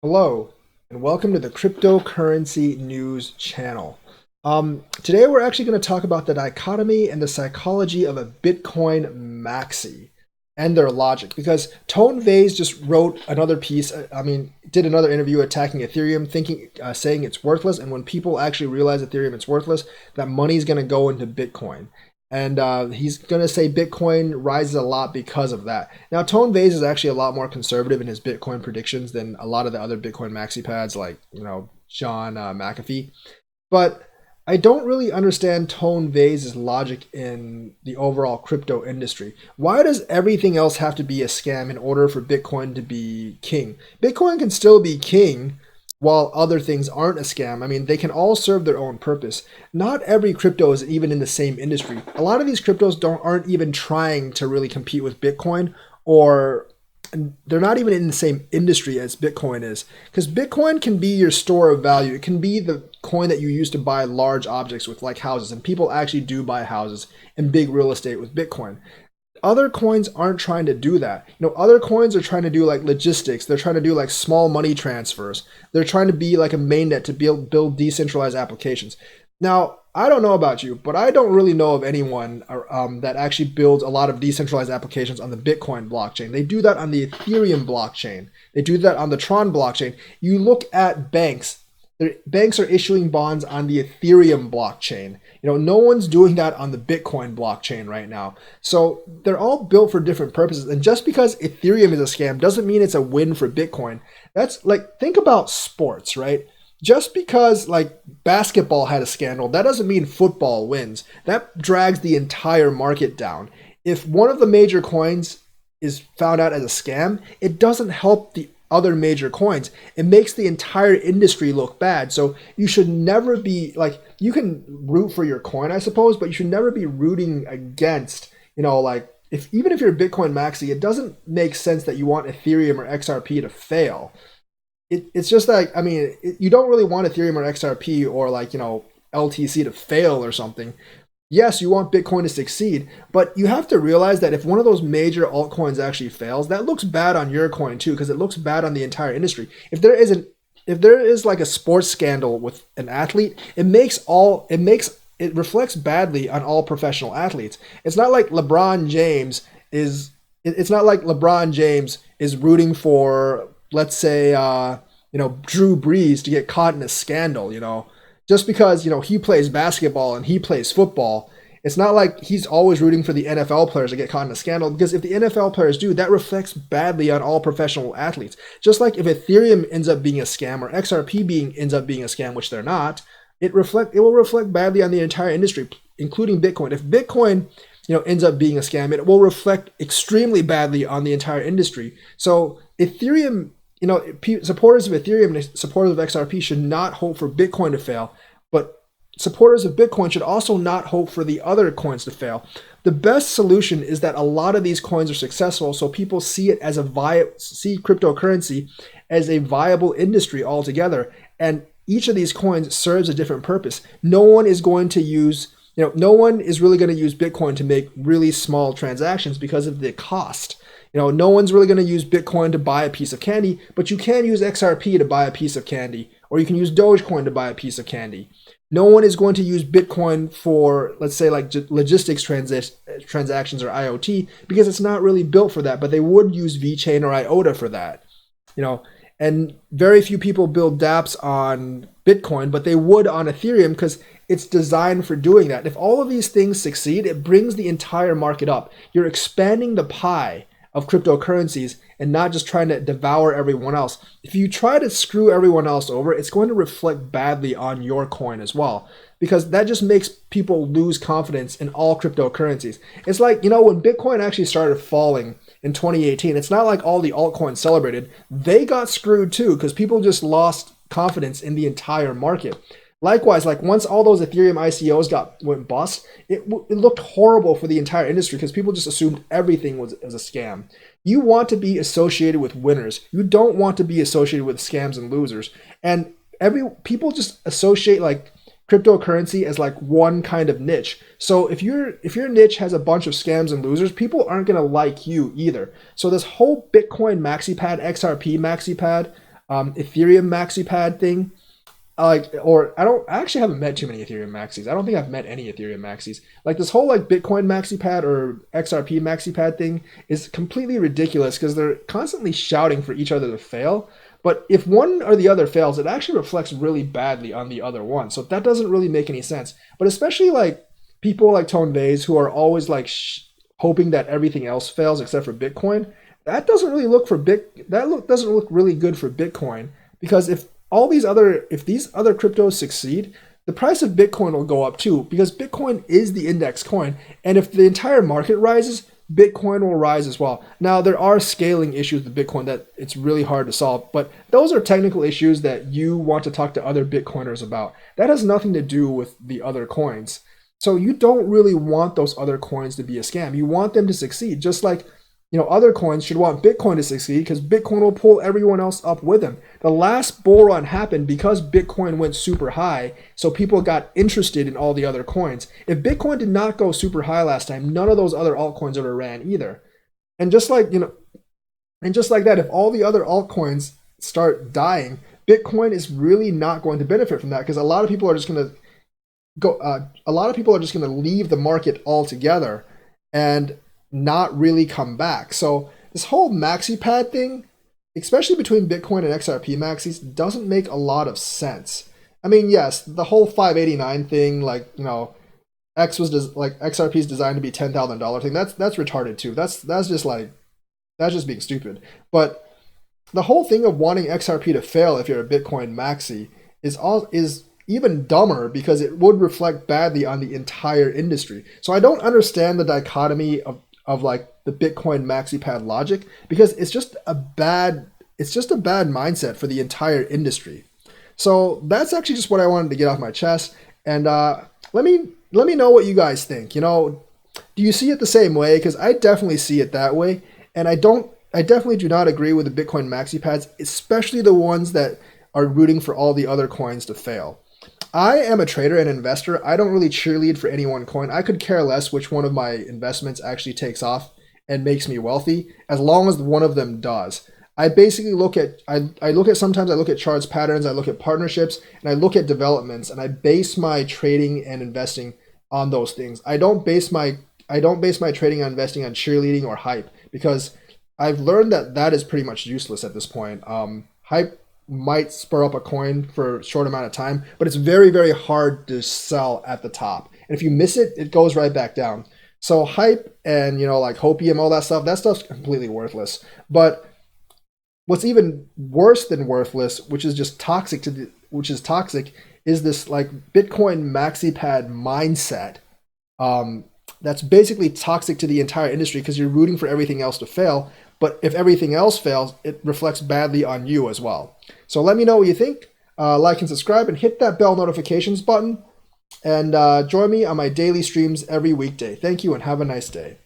Hello, and welcome to the Cryptocurrency News channel. Today we're actually going to talk about the dichotomy and the psychology of a Bitcoin maxi and their logic. Because Tone Vays just wrote another piece, did another interview attacking Ethereum, saying it's worthless. And when people actually realize Ethereum is worthless, that money's going to go into Bitcoin. And he's going to say Bitcoin rises a lot because of that. Now, Tone Vays is actually a lot more conservative in his Bitcoin predictions than a lot of the other Bitcoin maxi pads like, John McAfee. But I don't really understand Tone Vays' logic in the overall crypto industry. Why does everything else have to be a scam in order for Bitcoin to be king? Bitcoin can still be king while other things aren't a scam. I mean, they can all serve their own purpose. Not every crypto is even in the same industry. A lot of these cryptos aren't even trying to really compete with Bitcoin, or they're not even in the same industry as Bitcoin is. Because Bitcoin can be your store of value. It can be the coin that you use to buy large objects with, like houses. And people actually do buy houses and big real estate with Bitcoin. Other coins aren't trying to do that. Other coins are trying to do like logistics. They're trying to do like small money transfers. They're trying to be like a mainnet to build decentralized applications. Now, I don't know about you, but I don't really know of anyone that actually builds a lot of decentralized applications on the Bitcoin blockchain. They do that on the Ethereum blockchain. They do that on the Tron blockchain. You look at banks. Banks are issuing bonds on the Ethereum blockchain. No one's doing that on the Bitcoin blockchain right now. So they're all built for different purposes. And just because Ethereum is a scam doesn't mean it's a win for Bitcoin. That's like, think about sports, right? Just because like basketball had a scandal, that doesn't mean football wins. That drags the entire market down. If one of the major coins is found out as a scam, it doesn't help the other major coins. It makes the entire industry look bad. So you should never be like, you can root for your coin, I suppose, but you should never be rooting against, like even if you're a Bitcoin maxi, it doesn't make sense that you want Ethereum or XRP to fail. It's just like, you don't really want Ethereum or XRP or like, LTC to fail or something. Yes, you want Bitcoin to succeed, but you have to realize that if one of those major altcoins actually fails, that looks bad on your coin too, because it looks bad on the entire industry. If there is like a sports scandal with an athlete, it reflects badly on all professional athletes. It's not like LeBron James is rooting for, let's say, Drew Brees to get caught in a scandal. Just because, he plays basketball and he plays football, it's not like he's always rooting for the NFL players to get caught in a scandal, because if the NFL players do, that reflects badly on all professional athletes. Just like if Ethereum ends up being a scam or XRP ends up being a scam, which they're not, it will reflect badly on the entire industry, including Bitcoin. If Bitcoin, ends up being a scam, it will reflect extremely badly on the entire industry. So Ethereum, supporters of Ethereum and supporters of XRP should not hope for Bitcoin to fail, but supporters of Bitcoin should also not hope for the other coins to fail. The best solution is that a lot of these coins are successful, so people see it as see cryptocurrency as a viable industry altogether, and each of these coins serves a different purpose. No one is really going to use Bitcoin to make really small transactions because of the cost. No one's really going to use Bitcoin to buy a piece of candy, but you can use XRP to buy a piece of candy, or you can use Dogecoin to buy a piece of candy. No one is going to use Bitcoin for, let's say, like logistics transactions or IoT, because it's not really built for that, but they would use VeChain or IOTA for that. And very few people build dApps on Bitcoin, but they would on Ethereum because it's designed for doing that. If all of these things succeed, it brings the entire market up. You're expanding the pie of cryptocurrencies and not just trying to devour everyone else. If you try to screw everyone else over, it's going to reflect badly on your coin as well, because that just makes people lose confidence in all cryptocurrencies. It's like, when Bitcoin actually started falling in 2018, it's not like all the altcoins celebrated. They got screwed too, because people just lost confidence in the entire market. Likewise, like once all those Ethereum ICOs went bust, it looked horrible for the entire industry because people just assumed everything was a scam. You want to be associated with winners. You don't want to be associated with scams and losers. And people just associate like cryptocurrency as like one kind of niche. So if your niche has a bunch of scams and losers, people aren't going to like you either. So this whole Bitcoin Maxipad, XRP Maxipad, Ethereum Maxipad thing. I actually haven't met too many Ethereum maxis. I don't think I've met any Ethereum maxis. Like this whole like Bitcoin Maxipad or XRP Maxipad thing is completely ridiculous because they're constantly shouting for each other to fail. But if one or the other fails, it actually reflects really badly on the other one. So that doesn't really make any sense. But especially like people like Tone Vays who are always like hoping that everything else fails except for Bitcoin. That doesn't really look for doesn't look really good for Bitcoin because if these other cryptos succeed, the price of Bitcoin will go up too because Bitcoin is the index coin. And if the entire market rises, Bitcoin will rise as well. Now, there are scaling issues with Bitcoin that it's really hard to solve, but those are technical issues that you want to talk to other Bitcoiners about. That has nothing to do with the other coins. So you don't really want those other coins to be a scam. You want them to succeed, just like other coins should want Bitcoin to succeed because Bitcoin will pull everyone else up with them. The last bull run happened because Bitcoin went super high, so people got interested in all the other coins. If Bitcoin did not go super high last time, none of those other altcoins would have ran either. And just like that, if all the other altcoins start dying, Bitcoin is really not going to benefit from that because a lot of people are just going to leave the market altogether and not really come back. So this whole Maxipad thing, especially between Bitcoin and XRP maxis, doesn't make a lot of sense. I mean, yes, the whole 589 thing, like XRP is designed to be $10,000 thing. That's retarded too. That's just being stupid. But the whole thing of wanting XRP to fail if you're a Bitcoin maxi is even dumber because it would reflect badly on the entire industry. So I don't understand the dichotomy of like the Bitcoin Maxipad logic because it's just a bad mindset for the entire industry. So that's actually just what I wanted to get off my chest. And let me know what you guys think. Do you see it the same way? Because I definitely see it that way, and I definitely do not agree with the Bitcoin Maxipads, especially the ones that are rooting for all the other coins to fail. I am a trader and investor. I don't really cheerlead for any one coin. I could care less which one of my investments actually takes off and makes me wealthy, as long as one of them does. I basically sometimes I look at charts patterns, I look at partnerships, and I look at developments, and I base my trading and investing on those things. I don't base my trading and investing on cheerleading or hype because I've learned that is pretty much useless at this point. Hype might spur up a coin for a short amount of time, but it's very, very hard to sell at the top. And if you miss it, it goes right back down. So hype and like hopium, all that stuff's completely worthless. But what's even worse than worthless, which is toxic, is this like Bitcoin Maxipad mindset. That's basically toxic to the entire industry because you're rooting for everything else to fail. But if everything else fails, it reflects badly on you as well. So let me know what you think. Like and subscribe and hit that bell notifications button. And join me on my daily streams every weekday. Thank you and have a nice day.